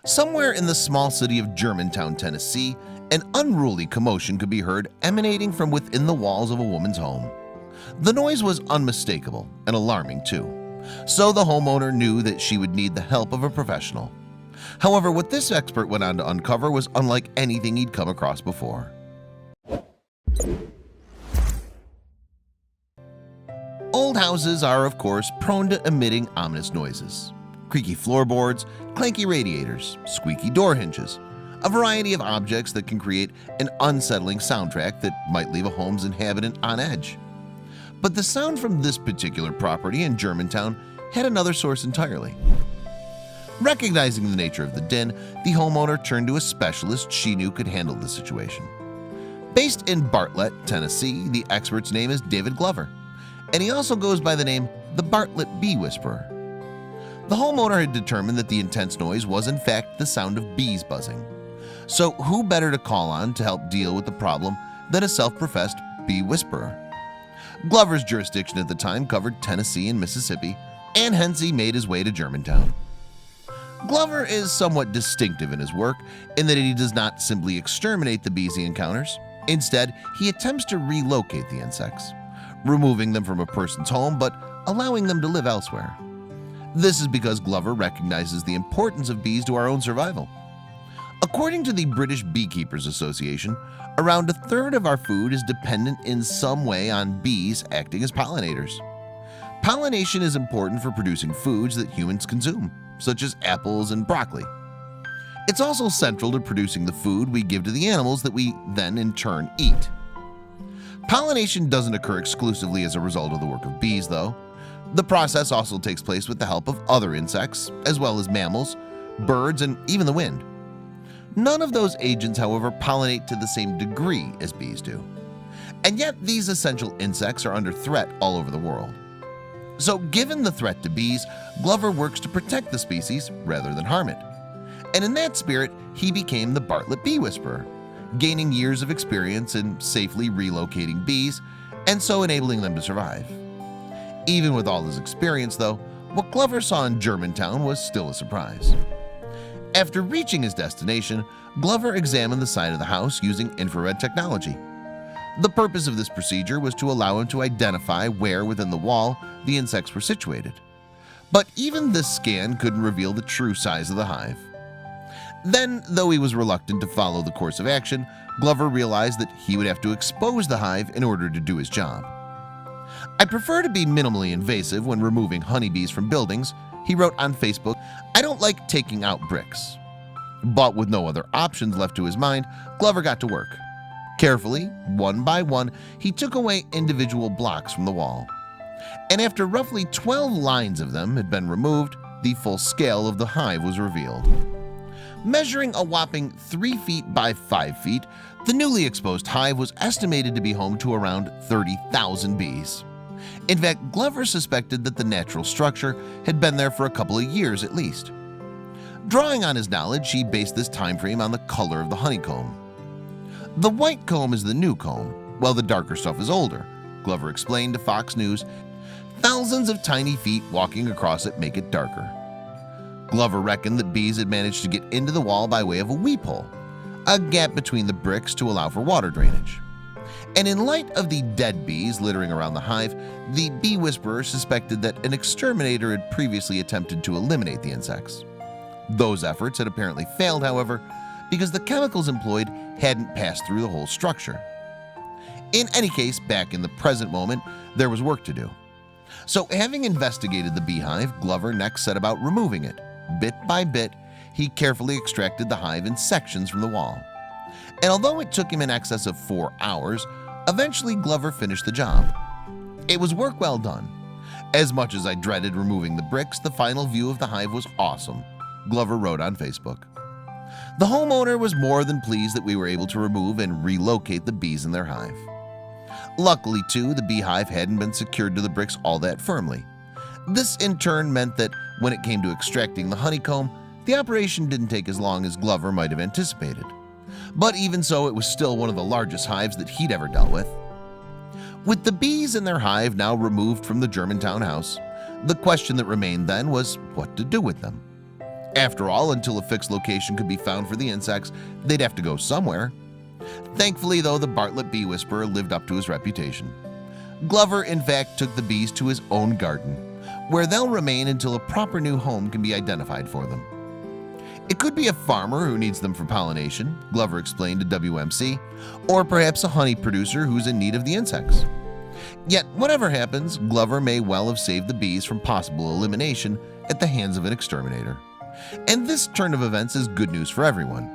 Somewhere in the small city of Germantown, Tennessee, an unruly commotion could be heard emanating from within the walls of a woman's home. The noise was unmistakable and alarming too, so the homeowner knew that she would need the help of a professional. However, what this expert went on to uncover was unlike anything he'd come across before. Old houses are, of course, prone to emitting ominous noises. Creaky floorboards, clanky radiators, squeaky door hinges, a variety of objects that can create an unsettling soundtrack that might leave a home's inhabitant on edge. But the sound from this particular property in Germantown had another source entirely. Recognizing the nature of the din, the homeowner turned to a specialist she knew could handle the situation. Based in Bartlett, Tennessee, the expert's name is David Glover, and he also goes by the name the Bartlett Bee Whisperer. The homeowner had determined that the intense noise was in fact the sound of bees buzzing. So who better to call on to help deal with the problem than a self-professed bee whisperer? Glover's jurisdiction at the time covered Tennessee and Mississippi, and hence he made his way to Germantown. Glover is somewhat distinctive in his work in that he does not simply exterminate the bees he encounters. Instead, he attempts to relocate the insects, removing them from a person's home but allowing them to live elsewhere. This is because Glover recognizes the importance of bees to our own survival. According to the British Beekeepers Association, around a third of our food is dependent in some way on bees acting as pollinators. Pollination is important for producing foods that humans consume, such as apples and broccoli. It's also central to producing the food we give to the animals that we then in turn eat. Pollination doesn't occur exclusively as a result of the work of bees, though. The process also takes place with the help of other insects, as well as mammals, birds, and even the wind. None of those agents, however, pollinate to the same degree as bees do. And yet these essential insects are under threat all over the world. So given the threat to bees, Glover works to protect the species rather than harm it. And in that spirit, he became the Bartlett Bee Whisperer, gaining years of experience in safely relocating bees and so enabling them to survive. Even with all his experience, though, what Glover saw in Germantown was still a surprise. After reaching his destination, Glover examined the side of the house using infrared technology. The purpose of this procedure was to allow him to identify where within the wall the insects were situated. But even this scan couldn't reveal the true size of the hive. Then, though he was reluctant to follow the course of action, Glover realized that he would have to expose the hive in order to do his job. "I prefer to be minimally invasive when removing honeybees from buildings," he wrote on Facebook. "I don't like taking out bricks." But with no other options left to his mind, Glover got to work. Carefully, one by one, he took away individual blocks from the wall. And after roughly 12 lines of them had been removed, the full scale of the hive was revealed. Measuring a whopping 3 feet by 5 feet, the newly exposed hive was estimated to be home to around 30,000 bees. In fact, Glover suspected that the natural structure had been there for a couple of years at least. Drawing on his knowledge, he based this time frame on the color of the honeycomb. "The white comb is the new comb, while the darker stuff is older," Glover explained to Fox News. "Thousands of tiny feet walking across it make it darker." Glover reckoned that bees had managed to get into the wall by way of a weep hole, a gap between the bricks to allow for water drainage. And in light of the dead bees littering around the hive, the bee whisperer suspected that an exterminator had previously attempted to eliminate the insects. Those efforts had apparently failed, however, because the chemicals employed hadn't passed through the whole structure. In any case, back in the present moment, there was work to do. So having investigated the beehive, Glover next set about removing it. Bit by bit, he carefully extracted the hive in sections from the wall. And although it took him in excess of 4 hours, eventually Glover finished the job. It was work well done. "As much as I dreaded removing the bricks, the final view of the hive was awesome," Glover wrote on Facebook. The homeowner was more than pleased that we were able to remove and relocate the bees in their hive. Luckily, too, the beehive hadn't been secured to the bricks all that firmly. This in turn meant that when it came to extracting the honeycomb, the operation didn't take as long as Glover might have anticipated. But even so, it was still one of the largest hives that he'd ever dealt with. With the bees in their hive now removed from the Germantown house, the question that remained then was what to do with them. After all, until a fixed location could be found for the insects, they'd have to go somewhere. Thankfully, though, the Bartlett bee whisperer lived up to his reputation. Glover, in fact, took the bees to his own garden, where they'll remain until a proper new home can be identified for them. It could be a farmer who needs them for pollination, Glover explained to WMC, or perhaps a honey producer who's in need of the insects. Yet, whatever happens, Glover may well have saved the bees from possible elimination at the hands of an exterminator. And this turn of events is good news for everyone,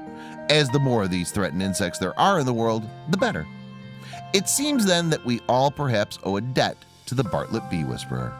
as the more of these threatened insects there are in the world, the better. It seems then that we all perhaps owe a debt to the Bartlett bee whisperer.